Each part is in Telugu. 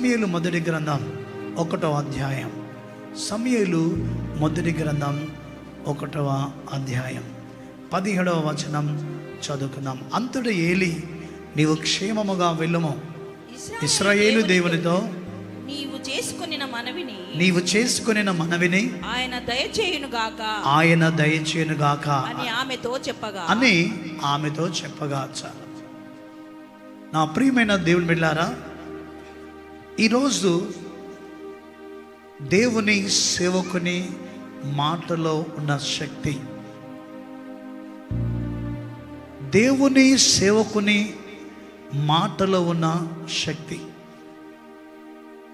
సమూయేలు మొదటి గ్రంథం 1వ అధ్యాయం. సమూయేలు మొదటి గ్రంథం 1వ అధ్యాయం 17వ వచనం చదువుకుందాం. అంతట ఏలి, నీవు క్షేమముగా వెళ్ళుము, ఇశ్రాయేలు దేవునితో నీవు చేసుకొనిన మనవిని ఆయన దయచేయును గాక అని ఆమెతో చెప్పగా చాలు. నా ప్రియమైన దేవుని బిడ్డలారా, ఈరోజు దేవుని సేవకుని మాటలో ఉన్న శక్తి, దేవుని సేవకుని మాటలో ఉన్న శక్తి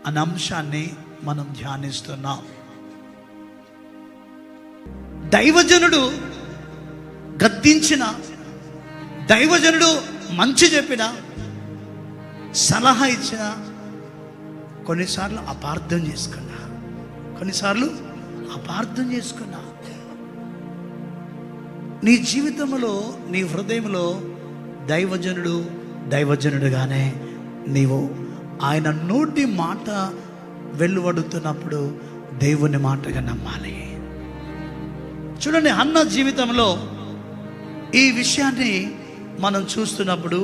అనే అంశాన్ని మనం ధ్యానిస్తున్నాం. దైవజనుడు గద్దించిన, దైవజనుడు మంచి చెప్పిన, సలహా ఇచ్చిన, కొన్నిసార్లు అపార్థం చేసుకున్నా. నీ జీవితంలో, నీ హృదయంలో దైవజనుడుగానే నీవు ఆయన నోటి మాట వెలువడుతున్నప్పుడు దేవుని మాటగా నమ్మాలి. చూడండి, హన్న జీవితంలో ఈ విషయాన్ని మనం చూస్తున్నప్పుడు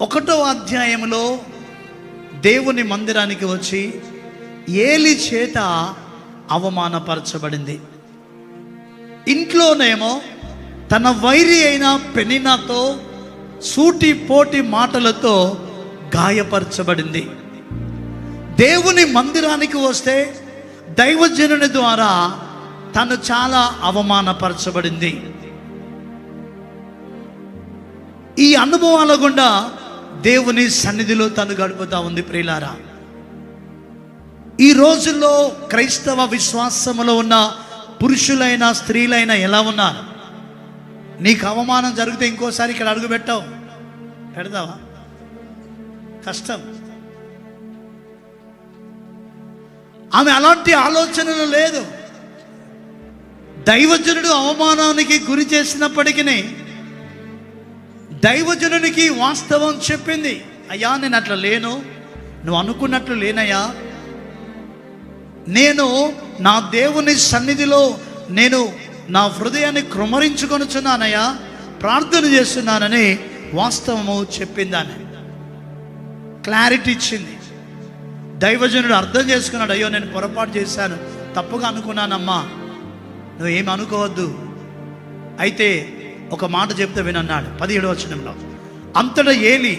1వ అధ్యాయంలో దేవుని మందిరానికి వచ్చి ఏలి చేత అవమానపరచబడింది. ఇంట్లోనేమో తన వైరి అయిన పెనిన్నాతో సూటి పోటి మాటలతో గాయపరచబడింది. దేవుని మందిరానికి వస్తే దైవజనుని ద్వారా తను చాలా అవమానపరచబడింది. ఈ అనుభవాల గుండా దేవుని సన్నిధిలో తను గడుపుతా ఉంది. ప్రియులారా, ఈ రోజుల్లో క్రైస్తవ విశ్వాసములో ఉన్న పురుషులైన స్త్రీలైనా ఎలా ఉన్నారు? నీకు అవమానం జరిగితే ఇంకోసారి ఇక్కడ అడుగు పెడతావా? కష్టం. ఆమె అలాంటి ఆలోచనలు లేదు. దైవజనుడు అవమానానికి గురి చేసినప్పటికీ దైవజనునికి వాస్తవం చెప్పింది. అయ్యా, నేను అట్లా లేను, నువ్వు అనుకున్నట్లు లేనయ్యా, నేను నా దేవుని సన్నిధిలో నేను నా హృదయాన్ని కృమరించుకొనుచున్నానయ్యా, ప్రార్థన చేస్తున్నానని వాస్తవము చెప్పిందాన్ని, క్లారిటీ ఇచ్చింది. దైవజనుడు అర్థం చేసుకున్నాడు, అయ్యో నేను పొరపాటు చేశాను, తప్పుగా అనుకున్నానమ్మా, నువ్వేమి అనుకోవద్దు, అయితే ఒక మాట చెప్తే వినన్నాడు. 17వ వచనంలో, అంతటా ఏలి,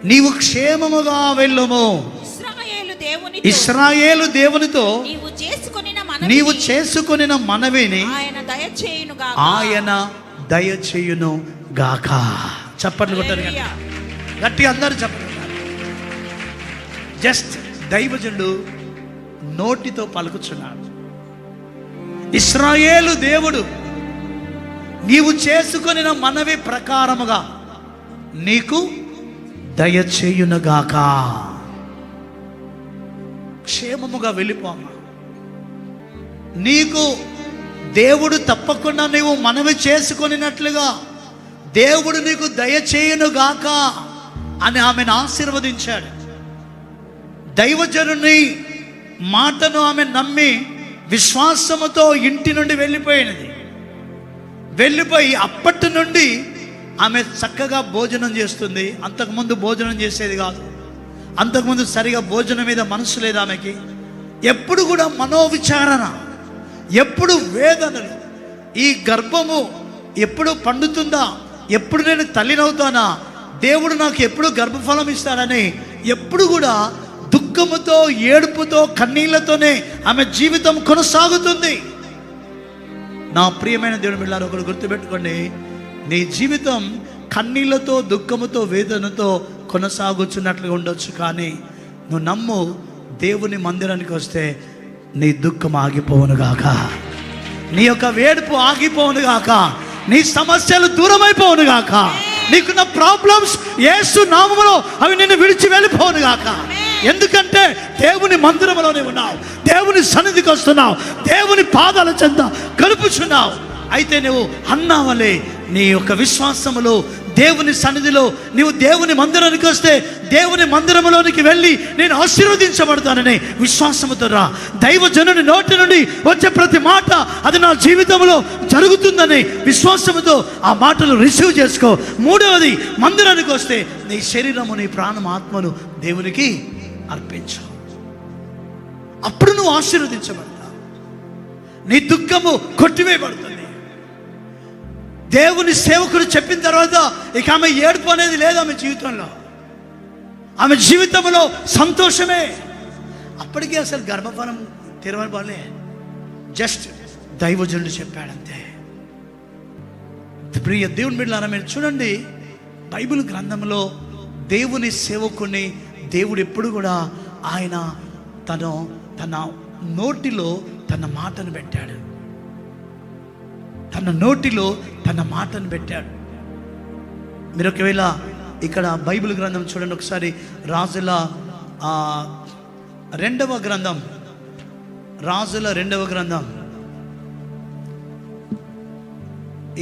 నీవు క్షేమముగా వెళ్ళుము, ఇశ్రాయేలు దేవునితో నీవు చేసుకొనిన మనవిని ఆయన దయచేయును గాక. చప్పట్లు కొట్టారు గట్టి, అందరూ చప్పట్లు. జస్ట్ దైవజనుడు నోటితో పలుకుచున్నాడు, ఇశ్రాయేలు దేవుడు నీవు చేసుకొనిన మనవి ప్రకారముగా నీకు దయచేయునుగాక. క్షేమముగా వెళ్ళిపోమ్మా, నీకు దేవుడు తప్పకుండా నీవు మనవి చేసుకొనినట్లుగా దేవుడు నీకు దయచేయునుగాక అని ఆమెను ఆశీర్వదించాడు. దైవజనుని మాటను ఆమె నమ్మి విశ్వాసముతో ఇంటి నుండి వెళ్ళిపోయి అప్పటి నుండి ఆమె చక్కగా భోజనం చేస్తుంది. అంతకుముందు భోజనం చేసేది కాదు, అంతకుముందు సరిగా భోజనం మీద మనసు లేదు ఆమెకి. ఎప్పుడు కూడా మనోవిచారణ, ఎప్పుడు వేదనలు, ఈ గర్భము ఎప్పుడు పండుతుందా, ఎప్పుడు నేను తల్లినవుతానా, దేవుడు నాకు ఎప్పుడు గర్భఫలం ఇస్తాడని ఎప్పుడు కూడా దుఃఖముతో, ఏడుపుతో, కన్నీళ్లతోనే ఆమె జీవితం కొనసాగుతుంది. నా ప్రియమైన దేవుని బిడ్డలారా, ఒకరు గుర్తుపెట్టుకోండి, నీ జీవితం కన్నీళ్లతో, దుఃఖముతో, వేదనతో కొనసాగుతున్నట్లుగా ఉండొచ్చు, కానీ నువ్వు నమ్ము, దేవుని మందిరానికి వస్తే నీ దుఃఖం ఆగిపోవునుగాక, నీ యొక్క వేడుపు ఆగిపోవునుగాక, నీ సమస్యలు దూరమైపోవునుగాక, నీకున్న ప్రాబ్లమ్స్ యేసు నామములో అవి నిన్ను విడిచి వెళ్ళిపోవునుగాక. ఎందుకంటే దేవుని మందిరంలోనే ఉన్నావు, దేవుని సన్నిధికి వస్తున్నావు, దేవుని పాదాల చెంత గడుపుచున్నావు. అయితే నువ్వు అన్నావలే నీ యొక్క విశ్వాసములో దేవుని సన్నిధిలో నీవు దేవుని మందిరానికి వస్తే దేవుని మందిరంలోనికి వెళ్ళి నేను ఆశీర్వదించబడతానని విశ్వాసముతో రా. దైవజనుని నోటి నుండి వచ్చే ప్రతి మాట అది నా జీవితంలో జరుగుతుందని విశ్వాసముతో ఆ మాటలు రిసీవ్ చేసుకో. మూడవది, మందిరానికి వస్తే నీ శరీరము, నీ ప్రాణం, ఆత్మను దేవునికి అర్పించు. అప్పుడు నువ్వు ఆశీర్వదించబడతావు. నీ దుఃఖము కొట్టివేయబడుతుంది. దేవుని సేవకుడు చెప్పిన తర్వాత ఇక ఆమె ఏడుపు అనేది లేదు ఆమె జీవితంలో. ఆమె జీవితంలో సంతోషమే. అప్పటికే అసలు గర్భఫలం తెరవబడలే, జస్ట్ దైవజనుడు చెప్పాడంతే. ప్రియ దేవుని బిడ్డలారా, మీరు చూడండి, బైబిల్ గ్రంథంలో దేవుని సేవకుని దేవుడు ఎప్పుడు కూడా ఆయన తన నోటిలో తన మాటను పెట్టాడు. తన నోటిలో తన మాటను పెట్టాడు. మీరు ఒకవేళ ఇక్కడ బైబిల్ గ్రంథం చూడండి ఒకసారి. రాజుల 2వ గ్రంథం, రాజుల 2వ గ్రంథం.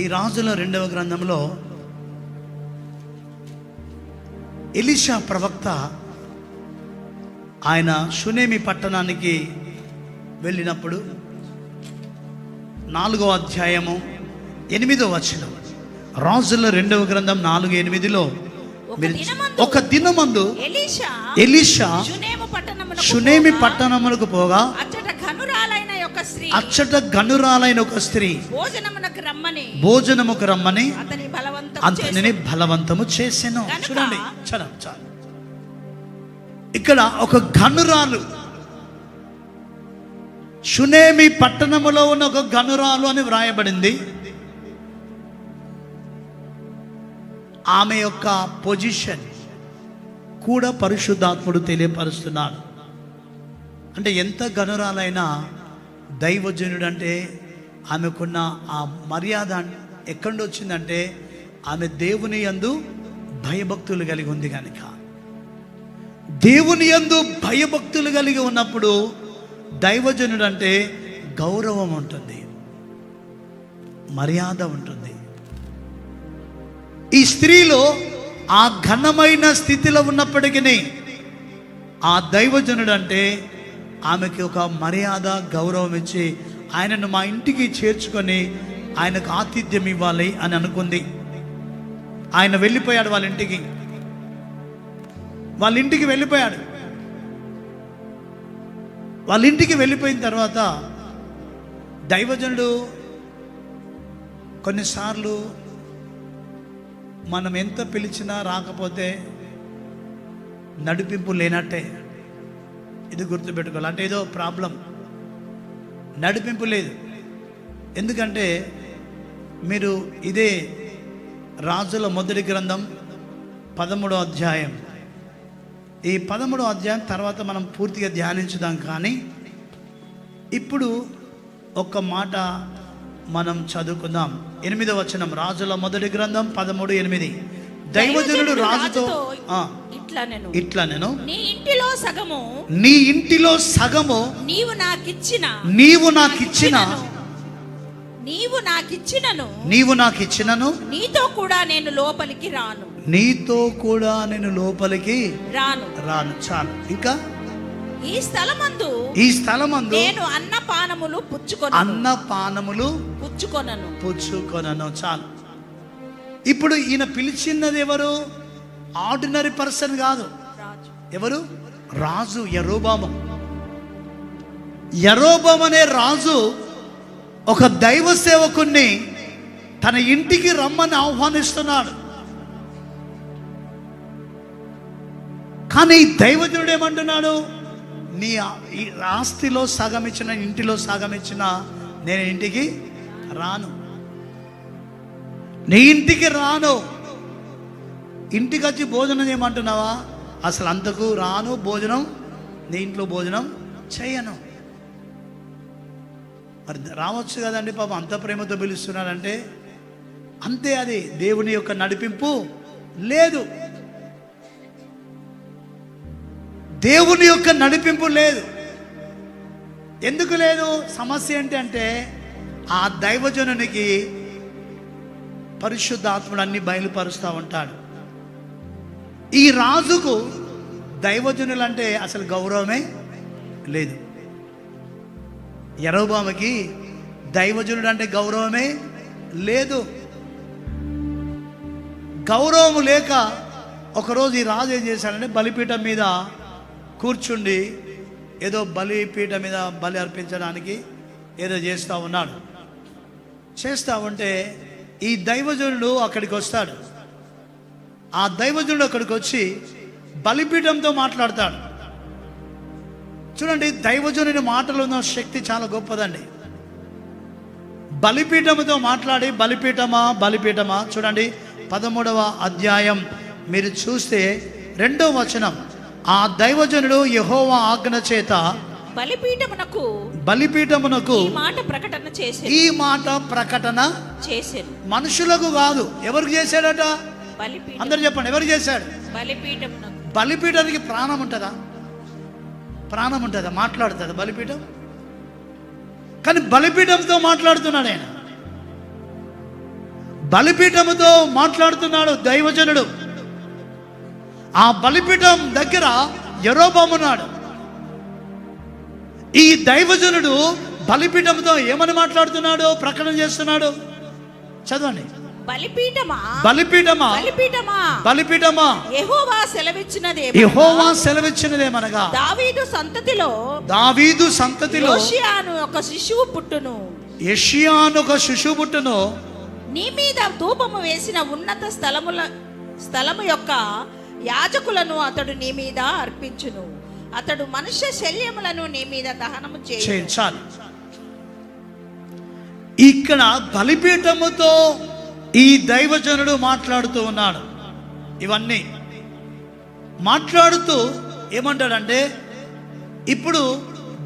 ఈ రాజుల 2వ గ్రంథంలో ఎలీషా ప్రవక్త ఆయన షునేమి పట్టణానికి వెళ్ళినప్పుడు 4వ అధ్యాయము 8వ వచనం. రాజుల 2వ గ్రంథం 4:8లో ఒక దినమందు ఎలీషా షునేమి పట్టణమునకు పోగా అచ్చట గనురాలైన ఒక స్త్రీ భోజనముకు రమ్మని అతనిని బలవంతము చేసెను. చూడండి, చాలు. ఇక్కడ ఒక గనురాలు, షునేమి పట్టణములో ఉన్న ఒక గనురాలు అని వ్రాయబడింది. ఆమె యొక్క పొజిషన్ కూడా పరిశుద్ధాత్ముడు తెలియపరుస్తున్నాడు. అంటే ఎంత గనురాలైనా దైవజనుడు అంటే ఆమెకున్న ఆ మర్యాద ఎక్కడి నుంచి వచ్చిందంటే ఆమె దేవుని యందు భయభక్తులు కలిగి ఉంది కనుక. దేవుని యందు భయభక్తులు కలిగి ఉన్నప్పుడు దైవజనుడు అంటే గౌరవం ఉంటుంది, మర్యాద ఉంటుంది. ఈ స్త్రీలో ఆ ఘనమైన స్థితిలో ఉన్నప్పటికీ ఆ దైవజనుడు అంటే ఆమెకి ఒక మర్యాద, గౌరవం ఇచ్చి ఆయనను మా ఇంటికి చేర్చుకొని ఆయనకు ఆతిథ్యం ఇవ్వాలి అని అనుకుంది. ఆయన వెళ్ళిపోయాడు వాళ్ళ ఇంటికి వెళ్ళిపోయాడు. వాళ్ళ ఇంటికి వెళ్ళిపోయిన తర్వాత దైవజనుడు కొన్నిసార్లు మనం ఎంత పిలిచినా రాకపోతే నడిపింపు లేనట్టే. ఇది గుర్తుపెట్టుకోవాలి. అంటే ఏదో ప్రాబ్లం, నడిపింపు లేదు. ఎందుకంటే మీరు ఇదే రాజుల 1వ గ్రంథం 13వ అధ్యాయం, ఈ 13వ అధ్యాయం తర్వాత మనం పూర్తిగా ధ్యానించుదాం. కానీ ఇప్పుడు ఒక్క మాట మనం చదువుకుందాం. 8వ వచనం, రాజుల 1వ గ్రంథం 13:8. దైవజనుడు రాజుతో ఇట్లా నేను నీ ఇంటిలో సగము నీవు నాకిచ్చినను నీతో కూడా నేను లోపలికి రాను. చాలు. ఇంకా ఈ స్థలమందు నేను అన్నపానములు పుచ్చుకొనను. చాలు. ఇప్పుడు ఈయన పిలిచినది ఎవరు? ఆర్డినరీ పర్సన్ కాదు. ఎవరు? రాజు యరొబాము. అనే రాజు ఒక దైవ సేవకుణ్ణి తన ఇంటికి రమ్మని ఆహ్వానిస్తున్నాడు. కానీ దైవజనుడు ఏమంటున్నాడు? నీ ఆస్తిలో సగం ఇచ్చిన, ఇంటిలో సగం ఇచ్చిన నేను ఇంటికి రాను. నీ ఇంటికి రాను. ఇంటికి వచ్చి భోజనం చేయమంటున్నావా? అసలు అంతకు రాను. భోజనం నీ ఇంట్లో భోజనం చేయను. మరి రావచ్చు కదండి, పాపం అంత ప్రేమతో పిలుస్తున్నాడంటే అంతే. అది దేవుని యొక్క నడిపింపు లేదు. దేవుని యొక్క నడిపింపు లేదు. ఎందుకు లేదు? సమస్య ఏంటి అంటే ఆ దైవజనునికి పరిశుద్ధాత్ముడు అన్ని బయలుపరుస్తూ ఉంటాడు. ఈ రాజుకు దైవజనులంటే అసలు గౌరవమే లేదు. యరొబాముకి దైవజనుడు అంటే గౌరవమే లేదు. గౌరవం లేక ఒకరోజు ఈ రాజు ఏం చేశాడంటే బలిపీఠం మీద కూర్చుండి ఏదో బలిపీఠం మీద బలి అర్పించడానికి ఏదో చేస్తూ ఉన్నాడు. చేస్తూ ఉంటే ఈ దైవజనుడు అక్కడికి వస్తాడు. ఆ దైవజనుడు అక్కడికి వచ్చి బలిపీఠంతో మాట్లాడతాడు. చూడండి, దైవజనుని మాటలు ఉన్న శక్తి చాలా గొప్పదండి. బలిపీఠముతో మాట్లాడి, బలిపీఠమా బలిపీఠమా, చూడండి 13వ అధ్యాయం మీరు చూస్తే 2వ వచనం, ఆ దైవజనుడు యెహోవా ఆజ్ఞ చేత బలిపీఠమునకు ఈ మాట ప్రకటన చేశాడు. మనుషులకు కాదు, ఎవరికి చేశాడట? అందరు చెప్పండి, ఎవరు చేశాడు? బలిపీఠానికి ప్రాణం ఉంటుందా? ప్రాణం ఉంటుందా? మాట్లాడుతుందా బలిపీఠం? కానీ బలిపీఠంతో మాట్లాడుతున్నాడు ఆయన. బలిపీఠముతో మాట్లాడుతున్నాడు దైవజనుడు. ఆ బలిపీఠం దగ్గర యరొబాము ఉన్నాడు. ఈ దైవజనుడు బలిపీఠంతో ఏమని మాట్లాడుతున్నాడు, ప్రకటన చేస్తున్నాడు? చదవండి. బలిపీఠమా యెహోవా సెలవిచ్చినదేమనగా దావీదు సంతతిలో యోషియాను ఒక శిశువు పుట్టును నీ మీద ధూపము వేసిన ఉన్నత స్థలము యొక్క యాజకులను అతడు నీ మీద అర్పించును. అతడు మనుష్య శల్యములను నీ మీద దహనము చేయించాలి. ఇక్కడ బలిపీఠముతో ఈ దైవజనుడు మాట్లాడుతూ ఉన్నాడు. ఇవన్నీ మాట్లాడుతూ ఏమంటాడంటే, ఇప్పుడు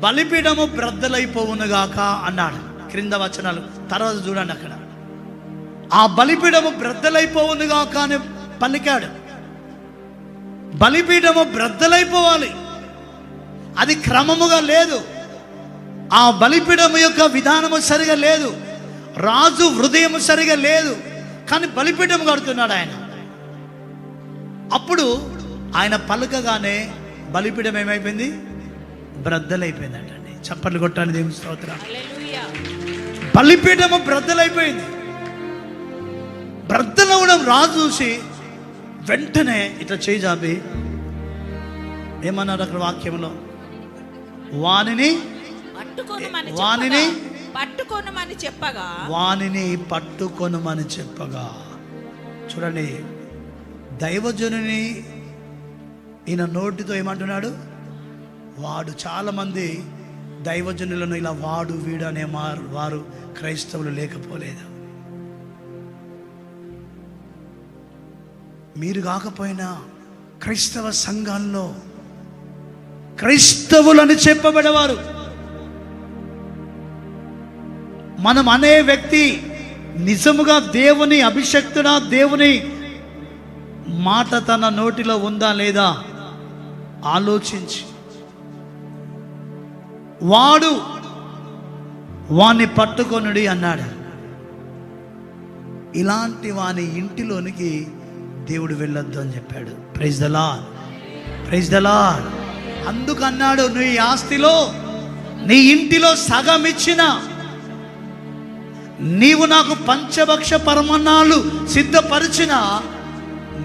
బలిపీఠము బ్రద్దలైపోవునుగాక అన్నాడు. క్రింద వచనాలు తర్వాత చూడండి. అక్కడ ఆ బలిపీఠము బ్రద్దలైపోవునుగాక అని పలికాడు. బలిపీఠము బ్రద్దలైపోవాలి, అది క్రమముగా లేదు. ఆ బలిపీఠము యొక్క విధానము సరిగా లేదు, రాజు హృదయం సరిగా లేదు. కానీ బలిపీఠం కడుతున్నాడు ఆయన. అప్పుడు ఆయన పలకగానే బలిపీఠం ఏమైపోయింది? బ్రద్దలైపోయింది అంటండి. చప్పట్లు కొట్టాలి దేవుని స్తోత్రం. బలిపీఠము బ్రద్దలైపోయింది. బ్రద్దలవడం రాజు చూసి వెంటనే ఇట్లా చేయి జాపి ఏమన్నారు అక్కడ వాక్యంలో? వానిని పట్టుకొనమని చెప్పగా చూడండి, దైవజనుని ఈయన నోటితో ఏమంటున్నాడు? వాడు. చాలామంది దైవజనులను ఇలా వాడు వీడు అనే వారు క్రైస్తవులు లేకపోలేదు. మీరు కాకపోయినా క్రైస్తవ సంఘాల్లో క్రైస్తవులని చెప్పబడేవారు, మనం అనే వ్యక్తి నిజముగా దేవుని అభిషక్తుడ, దేవుని మాట తన నోటిలో ఉందా లేదా ఆలోచించి, వాణ్ణి పట్టుకొనుడి అన్నాడు. ఇలాంటి వాని ఇంటిలోనికి దేవుడు వెళ్ళొద్దు అని చెప్పాడు. Praise the Lord, praise the Lord. అందుకన్నాడు, నీ ఆస్తిలో నీ ఇంటిలో సగం ఇచ్చిన, నీవు నాకు పంచభక్ష పరమాన్నాలు సిద్ధపరిచిన,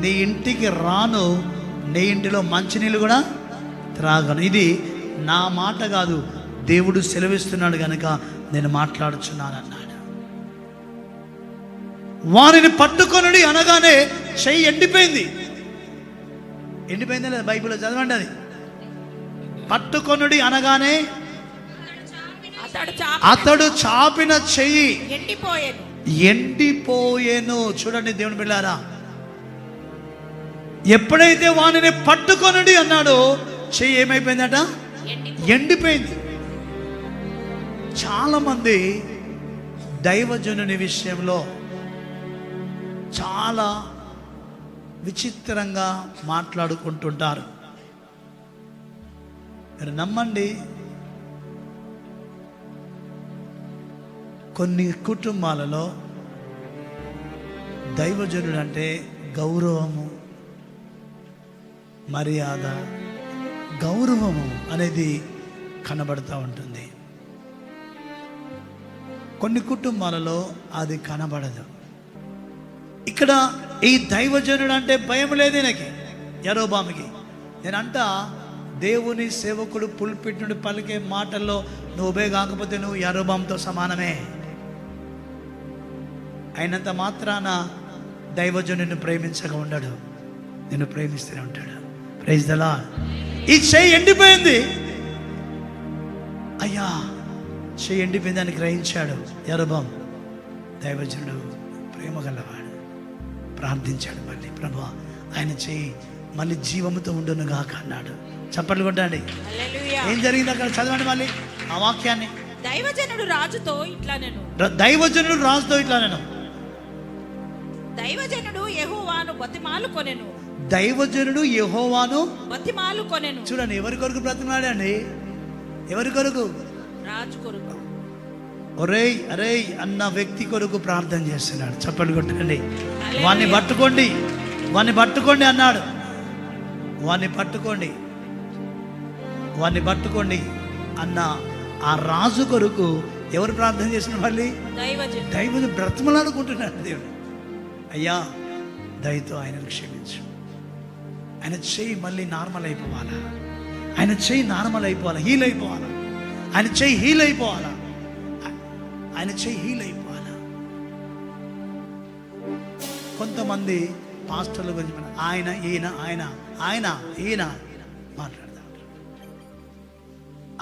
నీ ఇంటికి రాను, నీ ఇంటిలో మంచినీళ్ళు కూడా త్రాగను. ఇది నా మాట కాదు, దేవుడు సెలవిస్తున్నాడు కనుక నేను మాట్లాడుచున్నాను అన్నాడు. వారిని పట్టుకొనుడి అనగానే చెయ్యి ఎండిపోయింది. ఎండిపోయిందా లేదా? బైబిల్లో చదవండి. అది పట్టుకొనుడి అనగానే అతడు చాపిన చెయ్యి ఎండిపోయేను. చూడండి దేవుని బిడ్డలారా, ఎప్పుడైతే వానిని పట్టుకొనుడి అన్నాడో చెయ్యి ఏమైపోయిందట? ఎండిపోయింది. చాలా మంది దైవజనుని విషయంలో చాలా విచిత్రంగా మాట్లాడుకుంటుంటారు. మీరు నమ్మండి, కొన్ని కుటుంబాలలో దైవజనుడు అంటే గౌరవము, మర్యాద, గౌరవము అనేది కనబడుతూ ఉంటుంది. కొన్ని కుటుంబాలలో అది కనబడదు. ఇక్కడ ఈ దైవజనుడు అంటే భయం లేదు ఈయనకి, యరొబాముకి. నేనంట దేవుని సేవకుడు పుల్పిట్ నుండి పలికే మాటల్లో నువ్వే కాకపోతే నువ్వు యరొబాముతో సమానమే. అయినంత మాత్రాన దైవజనుడిని ప్రేమించక ఉండడు, నిన్ను ప్రేమిస్తూనే ఉంటాడు. Praise the lord. ఈ చెయ్యి ఎండిపోయింది, అయ్యా చెయ్యి ఎండిపోయింది అని గ్రహించాడు యరొబాము. దైవజనుడు ప్రేమ గలవాడు, ప్రార్థించాడు. మళ్ళీ ప్రభువా ఆయన చెయ్యి మళ్ళీ జీవముతో ఉండును గాక అన్నాడు. చప్పట్లు కొట్టండి. హల్లెలూయా. ఏం జరిగింది అక్కడ? చదవండి మళ్ళీ ఆ వాక్యాన్ని. దైవజనుడు రాజుతో ఇట్లా నేను దైవజనుడు రాజుతో ఇట్లా నేను దైవజనుడు యెహోవాను బతిమాలుకొనెను. దైవజనుడు యెహోవాను బతిమాలుకొనెను. చూడండి, ఎవరి కొరకు బ్రతిమాడండి? ఎవరి కొరకు? రాజు కొరకు. ఒరేయ్ అరేయ్ అన్న వ్యక్తి కొరకు ప్రార్థన చేస్తున్నాడు. చప్పట్లు కొట్టండి. హల్లెలూయా. వాణ్ణి పట్టుకోండి, వాణ్ణి పట్టుకోండి అన్నాడు. వాణ్ణి పట్టుకోండి, వాణ్ణి పట్టుకోండి అన్న ఆ రాజు కొరకు ఎవరు ప్రార్థన చేస్తున్నారు? మళ్ళీ దైవజనుడు. దైవజనుడు బ్రతిమలాడుకుంటున్నాడు. దేవుడు, అయ్యా దయతో ఆయనను క్షమించు. ఆయన చెయ్యి మళ్ళీ నార్మల్ అయిపోవాలా, ఆయన చెయ్యి నార్మల్ అయిపోవాలా, హీల్ అయిపోవాలా, ఆయన చెయ్యి హీల్ అయిపోవాలా, ఆయన చెయ్యి హీల్ అయిపోవాలా. కొంతమంది పాస్టర్ల గురించి ఆయన ఈయన ఆయన ఆయన ఈయన మాట్లాడతా ఉంటారు.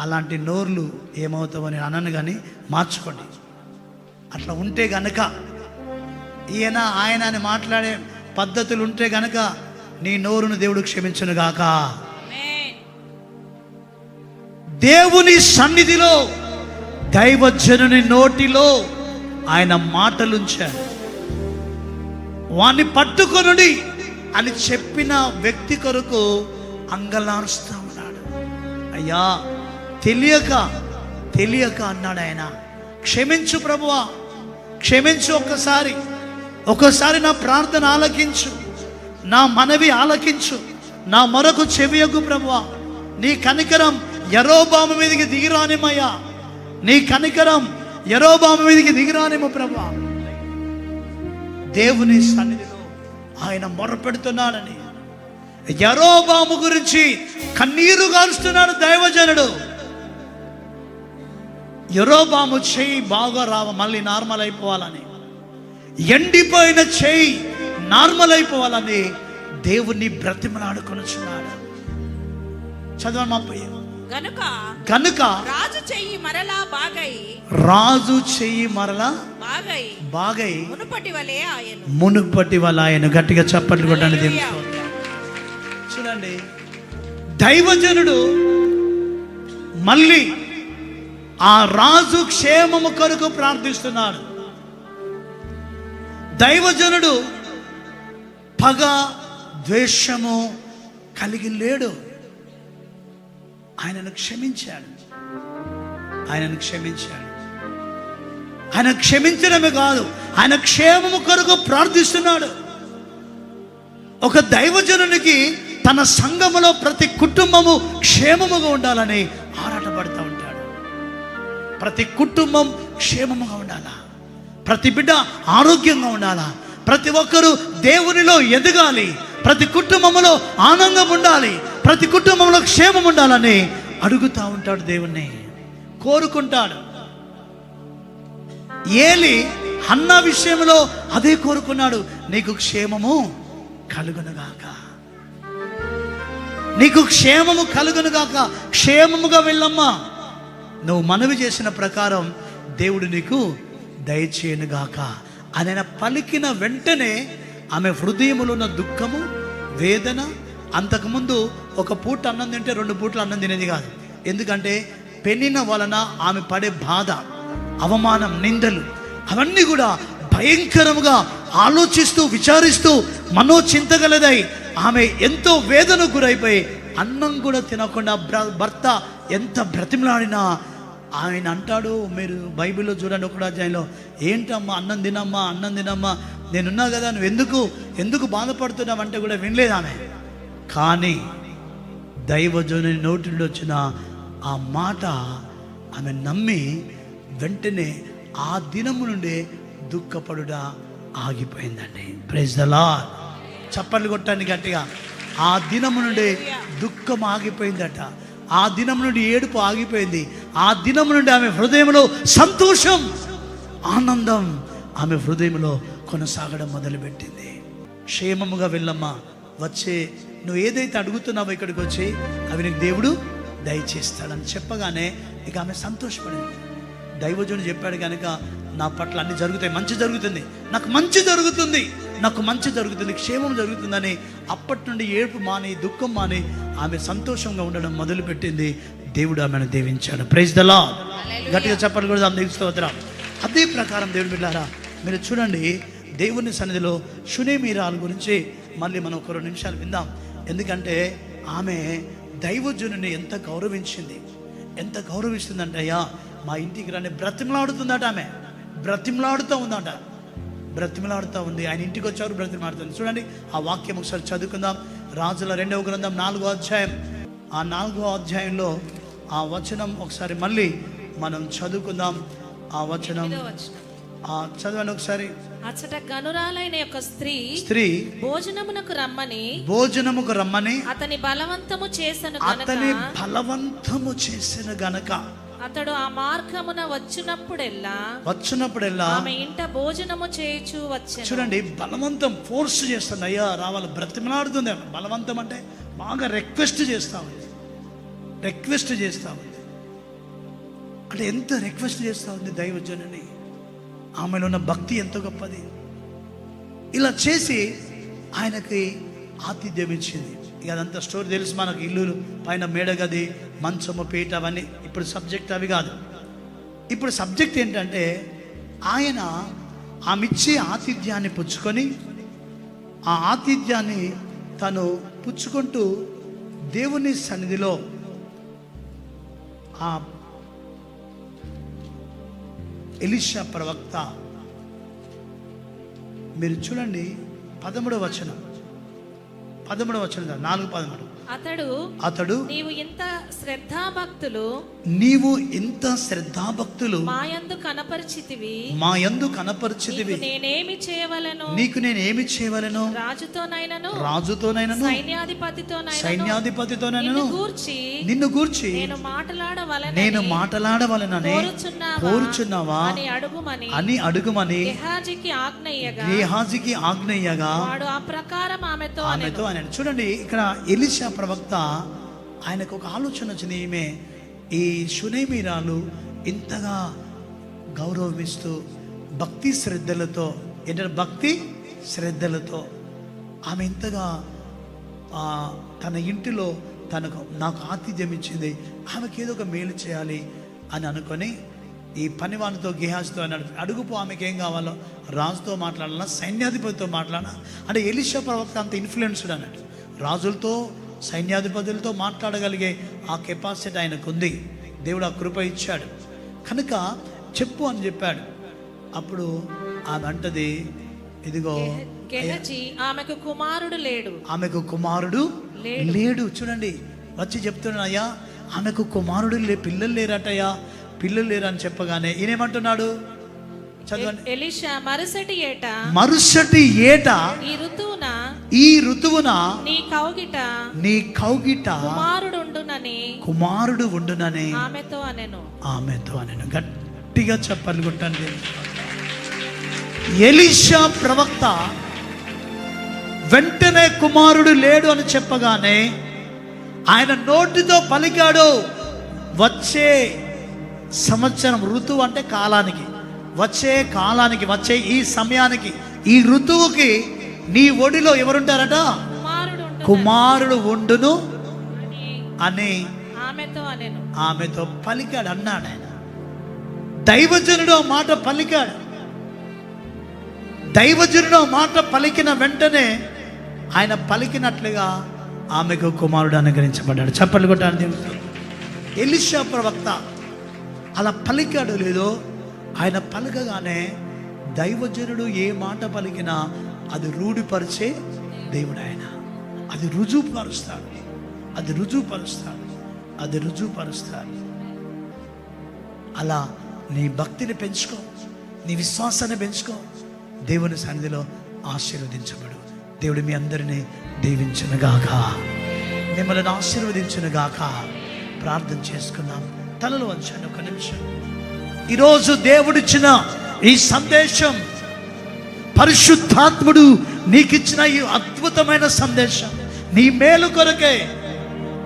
అలాంటి నోర్లు ఏమవుతామని అనను కానీ మార్చుకోండి. అట్లా ఉంటే గనక, ఈయన ఆయన అని మాట్లాడే పద్ధతులు ఉంటే గనక నీ నోరును దేవుడు క్షమించును గాక. ఆమేన్. దేవుని సన్నిధిలో దైవజనుని నోటిలో ఆయన మాటలుంచాడు. వాణ్ణి పట్టుకొనుడి అని చెప్పిన వ్యక్తి కొరకు అంగలారుస్తూ ఉన్నాడు. అయ్యా తెలియక తెలియక అన్నాడు ఆయన. క్షమించు ప్రభువా, క్షమించు, ఒక్కసారి నా ప్రార్థన ఆలకించు, నా మనవి ఆలకించు, నా మొరకు చెవియగు ప్రభువా. నీ కనికరం యరొబాము మీదకి దిగిరానిమయ్యా, నీ కనికరం యరొబాము మీదకి దిగిరానిమ్ము ప్రభువా. దేవుని సన్నిధిలో ఆయన మొరపెడుతున్నాడని యరొబాము గురించి కన్నీరు గారుస్తున్నాడు దైవజనుడు. యరొబాము చెయ్యి బాగా మళ్ళీ నార్మల్ అయిపోవాలని, ఎండిపోయిన చెయ్యి నార్మల్ అయిపోవాలని దేవుణ్ణి బ్రతిమలాడుకొనుచున్నాడు. చదవండి. గనుక రాజు చెయ్యి మరలా బాగై మునుపటి వలె ఆయన. గట్టిగా చప్పట్లు కొట్టండి. చూడండి, దైవజనుడు మళ్ళీ ఆ రాజు క్షేమము కొరకు ప్రార్థిస్తున్నాడు. దైవజనుడు పగ ద్వేషము కలిగి లేడు. ఆయనను క్షమించాడు. ఆయన క్షమించడమే కాదు, ఆయన క్షేమము కొరకు ప్రార్థిస్తున్నాడు. ఒక దైవజనునికి తన సంఘములో ప్రతి కుటుంబము క్షేమముగా ఉండాలని ఆరాటపడుతూ ఉంటాడు. ప్రతి కుటుంబం క్షేమముగా ఉండాలా, ప్రతి బిడ్డ ఆరోగ్యంగా ఉండాలా, ప్రతి ఒక్కరూ దేవునిలో ఎదగాలి, ప్రతి కుటుంబంలో ఆనందం ఉండాలి, ప్రతి కుటుంబంలో క్షేమం ఉండాలని అడుగుతూ ఉంటాడు. దేవుణ్ణి కోరుకుంటాడు. ఏలి హన్నా విషయంలో అదే కోరుకున్నాడు. నీకు క్షేమము కలుగునుగాక, నీకు క్షేమము కలుగునుగాక, క్షేమముగా వెళ్ళమ్మా. నువ్వు మనవి చేసిన ప్రకారం దేవుడు నీకు దయచేయనుగాక అని ఆయన పలికిన వెంటనే ఆమె హృదయములో ఉన్న దుఃఖము, వేదన, అంతకుముందు ఒక పూట అన్నం తింటే 2 పూటలు అన్నం తినేది కాదు. ఎందుకంటే పెనిన వలన ఆమె పడే బాధ, అవమానం, నిందలు అవన్నీ కూడా భయంకరముగా ఆలోచిస్తూ విచారిస్తూ మనోచింతగలదై ఆమె ఎంతో వేదనకు గురైపోయి అన్నం కూడా తినకుండా భర్త ఎంత బ్రతిమలాడినా ఆయన అంటాడు. మీరు బైబిల్లో చూడండి, 1వ అధ్యాయంలో, ఏంటమ్మా అన్నం తినమ్మా నేనున్నా కదా, నువ్వు ఎందుకు బాధపడుతున్నావు అంటే కూడా వినలేదు ఆమె. కానీ దైవజనుని నోటి నుండి వచ్చిన ఆ మాట ఆమె నమ్మి వెంటనే ఆ దినము నుండి దుఃఖపడుట ఆగిపోయిందండి. Praise the Lord. చప్పట్లు కొట్టండి గట్టిగా. ఆ దినము నుండి దుఃఖం ఆగిపోయిందట. ఆ దినం నుండి ఏడుపు ఆగిపోయింది. ఆ దినం నుండి ఆమె హృదయంలో సంతోషం, ఆనందం ఆమె హృదయంలో కొనసాగడం మొదలుపెట్టింది. క్షేమముగా వెళ్ళమ్మా, వచ్చే నువ్వు ఏదైతే అడుగుతున్నావో ఇక్కడికి వచ్చి అవి నీకు దేవుడు దయచేస్తాడని చెప్పగానే ఇక ఆమె సంతోషపడింది. దైవజనుడు చెప్పాడు కనుక నా పట్ల అన్ని జరుగుతాయి, మంచి జరుగుతుంది, నాకు మంచి జరుగుతుంది, నాకు మంచి జరుగుతుంది, క్షేమం జరుగుతుందని అప్పటి నుండి ఏడుపు మాని, దుఃఖం మాని ఆమె సంతోషంగా ఉండడం మొదలుపెట్టింది. దేవుడు ఆమెను దీవించాడు. Praise the Lord. గట్టిగా చెప్పాలి కూడా ఆమె స్తోత్రం. అదే ప్రకారం దేవుడు బిడ్డారా, మీరు చూడండి, దేవుని సన్నిధిలో షునేమీరాలు గురించి మళ్ళీ మనం ఒక 2 నిమిషాలు విందాం. ఎందుకంటే ఆమె దైవజనుని ఎంత గౌరవించింది, ఎంత గౌరవిస్తుందంటే, అయ్యా మా ఇంటికి రాని బ్రతిమలాడుతుందట. ఆమె బ్రతిమలాడుతూ ఉందట, బ్రతిమలాడుతూ ఉంది. ఆయన ఇంటికి వచ్చారు, బ్రతిమలాడుతుంది. చూడండి ఆ వాక్యం ఒకసారి చదువుకుందాం. రాజుల 2వ గ్రంథం 4వ అధ్యాయం. ఆ 4వ అధ్యాయంలో ఆ వచనం ఒకసారి మళ్ళీ మనం చదువుకుందాం. ఆ వచనం చదవండి ఒకసారి. అచ్చట గనురాలైన యొక్క స్త్రీ భోజనమునకు రమ్మని అతని బలవంతము చేసిన గనక అతడు ఆ మార్గమున వచ్చినప్పుడెల్లా ఆమె ఇంట భోజనము చేయుచు వచ్చెను. చూడండి, బలవంతం, ఫోర్స్ చేస్తుంది. అయ్యా రావాలి, బ్రతిమలాడుతుంది. బలవంతం అంటే బాగా రిక్వెస్ట్ చేస్తా ఉంది. అంటే ఎంత రిక్వెస్ట్ చేస్తా ఉంది దైవజనుని. ఆమెలో ఉన్న భక్తి ఎంతో గొప్పది. ఇలా చేసి ఆయనకి ఆతిథ్యం ఇచ్చింది. ఇక అదంతా స్టోరీ తెలుసు మనకు. ఇల్లు పైన మేడగది, మంచము, పీట, అవన్నీ ఇప్పుడు సబ్జెక్ట్ అవి కాదు. ఇప్పుడు సబ్జెక్ట్ ఏంటంటే ఆయన ఆమె ఇచ్చే ఆతిథ్యాన్ని పుచ్చుకొని, ఆ ఆతిథ్యాన్ని తను పుచ్చుకుంటూ దేవుని సన్నిధిలో ఆ ఎలీషా ప్రవక్త, మీరు చూడండి 13వ వచనం 4:13. అతడు నీవు ఇంత శ్రద్ధాభక్తులు మా యందు కనపరిచితివి నీకు నేనేమి చేయవలెను రాజుతోనైనను సైన్యాధిపతితోనైనను నిన్ను గూర్చి నేను మాటలాడవలెనని కోరుచున్నావా అని అడుగుమని గేహాజీకి ఆజ్ఞయ్యగా ఆమెతో ఆయన. చూడండి, ఇక్కడ ఎలీషా ప్రవక్త ఆయనకు ఒక ఆలోచన వచ్చింది. ఈమె ఈ షునేమీరాలు ఇంతగా గౌరవిస్తూ భక్తి శ్రద్ధలతో ఆమె ఇంతగా తన ఇంటిలో నాకు ఆతిథ్యం ఇచ్చింది, ఆమెకి ఏదో ఒక మేలు చేయాలి అని అనుకొని ఈ పనివానితో గేహాజీతో అన్నాడు, అడుగుపో ఆమెకి ఏం కావాలో, రాజుతో మాట్లాడాలా, సైన్యాధిపతితో మాట్లాడాలా. అంటే ఎలీషా ప్రవక్త అంత ఇన్ఫ్లుయెన్స్డ్ అన్నట్టు. రాజులతో, సైన్యాధిపతులతో మాట్లాడగలిగే ఆ కెపాసిటీ ఆయనకు ఉంది. దేవుడు ఆ కృప ఇచ్చాడు కనుక చెప్పు అని చెప్పాడు. అప్పుడు ఆమె అంటది, ఇదిగో ఆమెకు కుమారుడు లేడు. చూడండి, వచ్చి చెప్తున్నాడు, అయ్యా ఆమెకు కుమారుడు పిల్లలు లేరటయ్యా, పిల్లలు లేరు అని చెప్పగానే ఈయనేమంటున్నాడు, చదవండి. ఎలీషా మరుసటి ఏట ఈ ఋతువున నీ కౌగిట కుమారుడు ఉండునని ఆమెతో అనెను. గట్టిగా చెప్పాలి కొట్టండి. ఎలీషా ప్రవక్త వెంటనే కుమారుడు లేడు అని చెప్పగానే ఆయన నోటితో పలికాడు, వచ్చే సంవత్సరం, ఋతువు అంటే కాలానికి, వచ్చే ఈ సమయానికి, ఈ ఋతువుకి నీ ఒడిలో ఎవరుంటారట, కుమారుడు ఉండును అని ఆమెతో పలికాడు అన్నాడు ఆయన. దైవజనుడు ఆ మాట పలికాడు. దైవజనుడు ఆ మాట పలికిన వెంటనే ఆయన పలికినట్లుగా ఆమెకు కుమారుడు అనుగ్రహించబడ్డాడు. చప్పట్లు కొట్టాను. ఎలీషా ప్రవక్త అలా పలికాడు లేదో, ఆయన పలకగానే దైవజనుడు ఏ మాట పలికినా అది రూఢిపరిచే దేవుడు ఆయన. అది రుజువుపరుస్తాడు, అది రుజువుపరుస్తాడు, అది రుజువుపరుస్తాడు. అలా నీ భక్తిని పెంచుకో, నీ విశ్వాసాన్ని పెంచుకో, దేవుని సన్నిధిలో ఆశీర్వదించబడు. దేవుడు మీ అందరినీ దీవించునుగాక, మిమ్మల్ని ఆశీర్వదించునుగాక. ప్రార్థన చేసుకుందాం. తలలు వంచండి ఒక నిమిషం. ఈరోజు దేవుడిచ్చిన ఈ సందేశం, పరిశుద్ధాత్ముడు నీకిచ్చిన ఈ అద్భుతమైన సందేశం నీ మేలు కొరకే.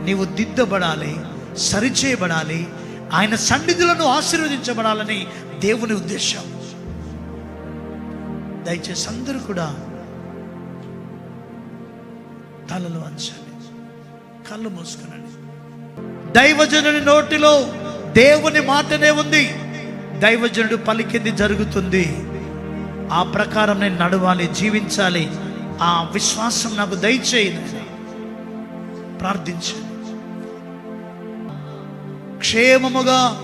నీవు దిద్దబడాలి, సరిచేయబడాలి, ఆయన సన్నిధులను ఆశీర్వదించబడాలని దేవుని ఉద్దేశం. దయచేసి అందరూ కూడా తలలు వంచండి, కళ్ళు మూసుకునండి. దైవజనుడి నోటిలో దేవుని మాటనే ఉంది. దైవజనుడు పలికింది జరుగుతుంది. ఆ ప్రకారం నేను నడవాలి, జీవించాలి. ఆ విశ్వాసం నాకు దయచేయండి. ప్రార్థించండి. క్షేమముగా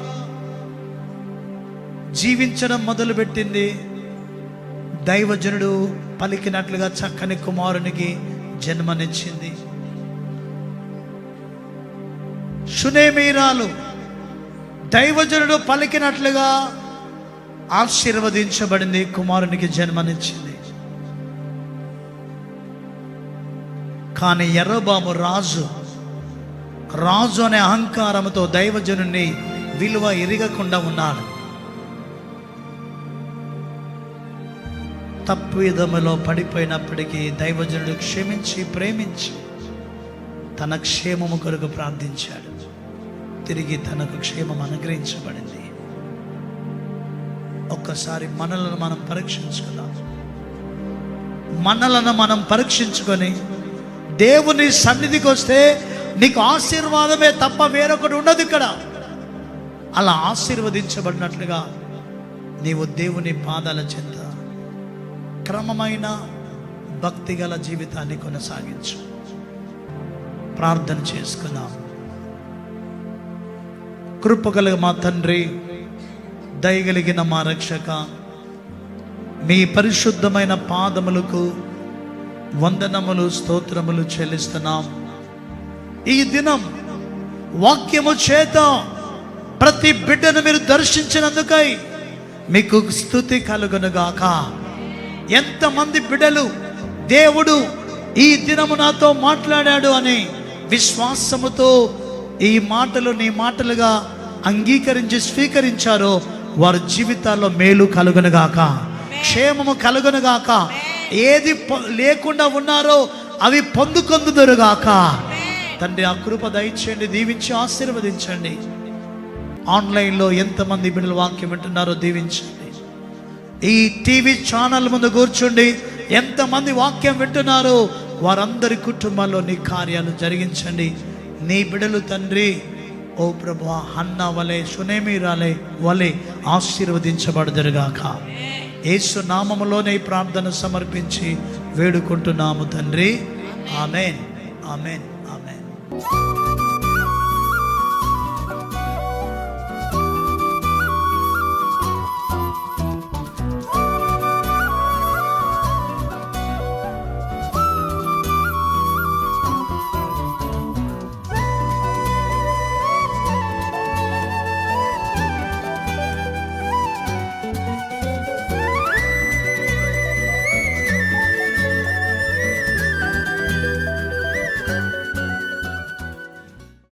జీవించడం మొదలుపెట్టింది. దైవజనుడు పలికినట్లుగా చక్కని కుమారునికి జన్మనిచ్చింది. షునేమీరాలు దైవజనుడు పలికినట్లుగా ఆశీర్వదించబడింది, కుమారునికి జన్మనిచ్చింది. కానీ యరొబాము రాజు అనే అహంకారంతో దైవజనుని విలువ ఎరగకుండా ఉన్నాడు. తప్పు విధములో పడిపోయినప్పటికీ దైవజనుడు క్షమించి ప్రేమించి తన క్షేమము కొరకు ప్రార్థించాడు. తిరిగి తనకు క్షేమం అనుగ్రహించబడింది. ఒక్కసారి మనలను మనం పరీక్షించుకుందాం. మనలను మనం పరీక్షించుకొని దేవుని సన్నిధికి వస్తే నీకు ఆశీర్వాదమే తప్ప వేరొకటి ఉండదు ఇక్కడ. అలా ఆశీర్వదించబడినట్లుగా నీవు దేవుని పాదాల చెంత క్రమమైన భక్తిగల జీవితాన్ని కొనసాగించు. ప్రార్థన చేసుకుందాం. కృపగల మా తండ్రి, దయగలిగిన మా రక్షక, మీ పరిశుద్ధమైన పాదములకు వందనములు, స్తోత్రములు చెల్లిస్తున్నాం. ఈ దినం వాక్యము చేత ప్రతి బిడ్డను మీరు దర్శించినందుకై మీకు స్తుతి కలుగునుగాక. ఎంతమంది బిడ్డలు దేవుడు ఈ దినము నాతో మాట్లాడాడు అని విశ్వాసముతో ఈ మాటలు నీ మాటలుగా అంగీకరించి స్వీకరించారో వారి జీవితాల్లో మేలు కలుగునుగాక, క్షేమము కలుగునుగాక. ఏది లేకుండా ఉన్నారో అవి పొందుకొందుదురుగాక. తండ్రి, ఆ కృప దయచేయండి, దీవించి ఆశీర్వదించండి. ఆన్లైన్లో ఎంతమంది బిడ్డలు వాక్యం వింటున్నారో దీవించండి. ఈ టీవీ ఛానల్ ముందు కూర్చుండి ఎంతమంది వాక్యం వింటున్నారో వారందరి కుటుంబాల్లో నీ కార్యాలు జరిగించండి. నీ బిడ్డలు తండ్రి, ఓ ప్రభువా, హన్నా వలె, షునేమీరాలే వలె ఆశీర్వదించబడుదురుగాక. యేసు నామములోనే ఈ ప్రార్థన సమర్పించి వేడుకుంటున్నాము తండ్రి. ఆమేన్, ఆమేన్, ఆమేన్.